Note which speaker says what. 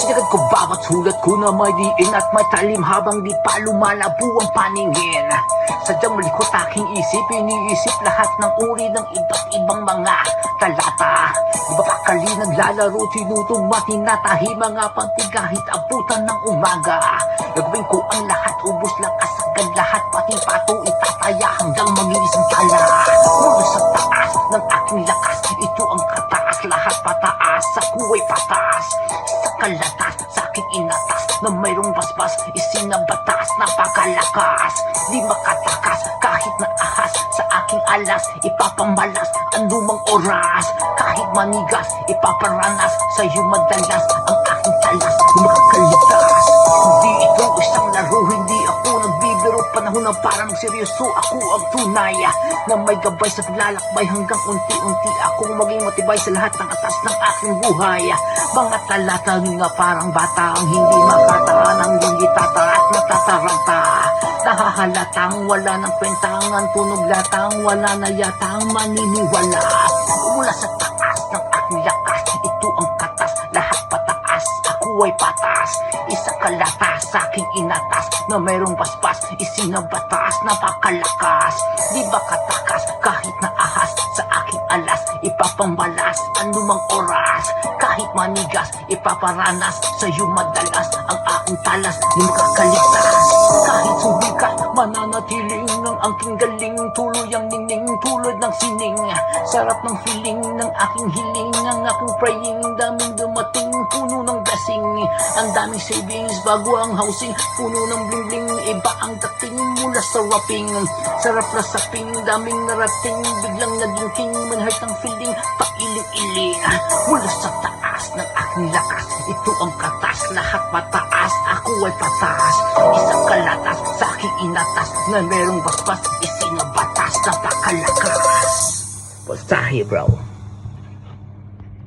Speaker 1: Sinagad ko bawat sulat ko na may diin at may talim habang di pa lumalabo ang paningin. Sadyang malikot aking isip, iniisip lahat ng uri ng iba't ibang mga talata. Iba pa kali naglalaro, tinutong matinatahi mga pantigahit abutan ng umaga. Gagawin ko ang lahat, ubos lakas agad lahat, pati pato itataya hanggang mag-iisang tala. Mula sa taas ng aking lakas, ito ang kataas, lahat pataas, ako ay patas. Sa kalatas, sa aking inatas, na mayroong basbas, isinabatas, napakalakas. Di makatakas, kahit na ahas, sa aking alas, ipapamalas, anumang oras. Kahit manigas, ipaparanas, sa'yo madalas, ang aking talas, di makakaligtas. Hindi ito isang laro, hindi ako nagbibiro, panahon na parang seryoso, ako ang tunay na may gabay sa paglalakbay hanggang unti-unti akong maging matibay sa lahat ng atas ng aking buhay. Mga talata nga parang bata ang hindi makataan, ang gingitata at natataranta. Nahahalatang wala ng kwentangan, tunog latang wala na yatang maniniwala. Mula sa taas ng aking lakas, ito ang katas, lahat pataas, ako ay patas. Isa kalatas sa aking inatas, na mayroong basbas, isinabatas, napakalakas. Di ba katakas, kahit na ahas, sa aking alas, ipapambalas, anumang oras. Kahit manigas, ipaparanas, sa'yo madalas, ang aking talas, di makakaligtas. Kahit sumikat, mananatiling ng aking galing, tuloy ang ningning, tulad ng sining. Sarap ng feeling ng aking hiling, ang aking praying, daming dumating, puno ng blessing. Ang daming savings, bago ang housing, puno ng bling-bling, iba ang dating mula sa rapping. Sarap na saping, daming narating, biglang naging king, manhart ang feeling, pailing-iling. Mula sa taas ng aking lakas, ito ang katas, lahat mataas, ako ay patas. Isang kalatas sa aking inatas, na merong basbas, isinabatas, napakalakas. Basahi bro.